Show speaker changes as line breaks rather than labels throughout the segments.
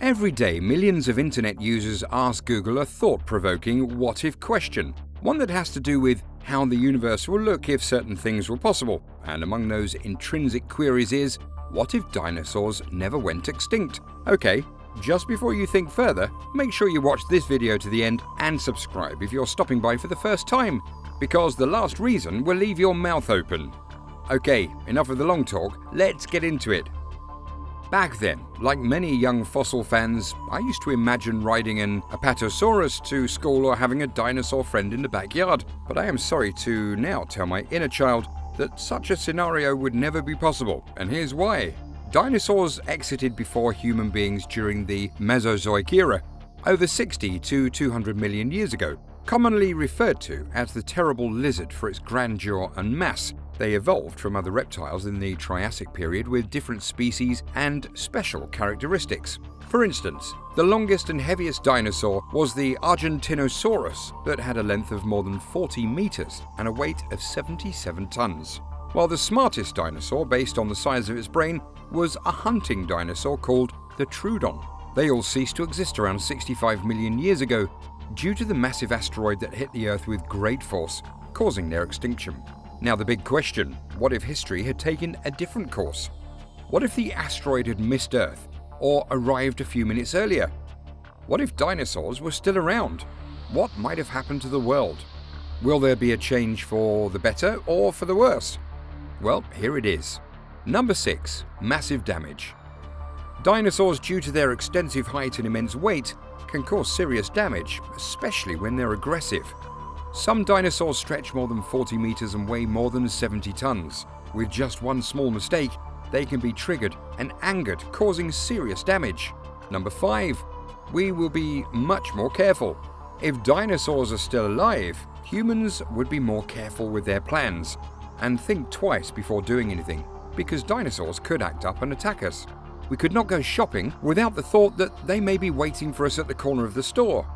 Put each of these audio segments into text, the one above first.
Every day, millions of internet users ask Google a thought-provoking what-if question, one that has to do with how the universe will look if certain things were possible. And among those intrinsic queries is, what if dinosaurs never went extinct? Okay, just before you think further, make sure you watch this video to the end and subscribe if you're stopping by for the first time, because the last reason will leave your mouth open. Okay, enough of the long talk, let's get into it. Back then, like many young fossil fans, I used to imagine riding an Apatosaurus to school or having a dinosaur friend in the backyard. But I am sorry to now tell my inner child that such a scenario would never be possible, and here's why. Dinosaurs exited before human beings during the Mesozoic era, over 60 to 200 million years ago. Commonly referred to as the terrible lizard for its grandeur and mass, they evolved from other reptiles in the Triassic period with different species and special characteristics. For instance, the longest and heaviest dinosaur was the Argentinosaurus that had a length of more than 40 meters and a weight of 77 tons. While the smartest dinosaur, based on the size of its brain, was a hunting dinosaur called the Troodon. They all ceased to exist around 65 million years ago due to the massive asteroid that hit the Earth with great force, causing their extinction. Now the big question, what if history had taken a different course? What if the asteroid had missed Earth or arrived a few minutes earlier? What if dinosaurs were still around? What might have happened to the world? Will there be a change for the better or for the worse? Well, here it is. Number 6. Massive damage. Dinosaurs, due to their extensive height and immense weight, can cause serious damage, especially when they're aggressive. Some dinosaurs stretch more than 40 meters and weigh more than 70 tons. With just one small mistake, they can be triggered and angered, causing serious damage. Number 5. We will be much more careful. If dinosaurs are still alive, humans would be more careful with their plans and think twice before doing anything, because dinosaurs could act up and attack us. We could not go shopping without the thought that they may be waiting for us at the corner of the store.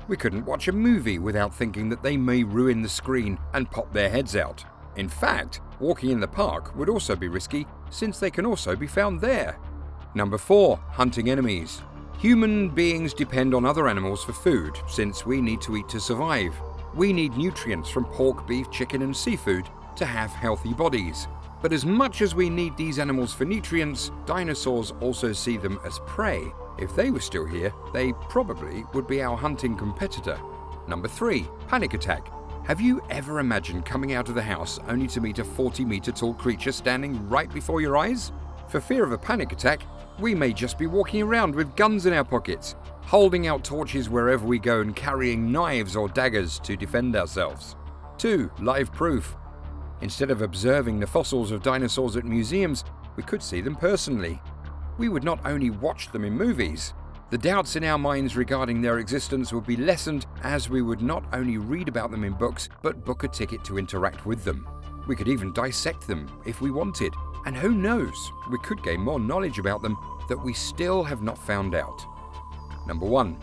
We couldn't watch a movie without thinking that they may ruin the screen and pop their heads out. In fact, walking in the park would also be risky, since they can also be found there. Number 4. Hunting enemies. Human beings depend on other animals for food, since we need to eat to survive. We need nutrients from pork, beef, chicken and seafood to have healthy bodies. But as much as we need these animals for nutrients, dinosaurs also see them as prey. If they were still here, they probably would be our hunting competitor. Number 3. Panic attack. Have you ever imagined coming out of the house only to meet a 40-meter tall creature standing right before your eyes? For fear of a panic attack, we may just be walking around with guns in our pockets, holding out torches wherever we go and carrying knives or daggers to defend ourselves. 2. Live proof. Instead of observing the fossils of dinosaurs at museums, we could see them personally. We would not only watch them in movies. The doubts in our minds regarding their existence would be lessened, as we would not only read about them in books, but book a ticket to interact with them. We could even dissect them if we wanted. And who knows, we could gain more knowledge about them that we still have not found out. Number 1.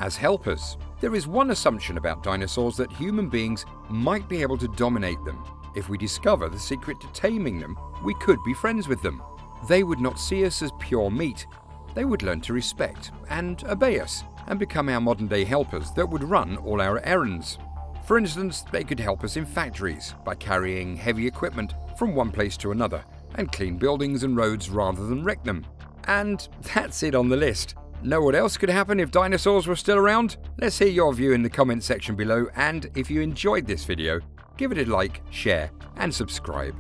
As helpers. There is one assumption about dinosaurs, that human beings might be able to dominate them. If we discover the secret to taming them, we could be friends with them. They would not see us as pure meat. They would learn to respect and obey us and become our modern-day helpers that would run all our errands. For instance, they could help us in factories by carrying heavy equipment from one place to another and clean buildings and roads rather than wreck them. And that's it on the list. Know what else could happen if dinosaurs were still around? Let's hear your view in the comment section below, and if you enjoyed this video, give it a like, share and subscribe.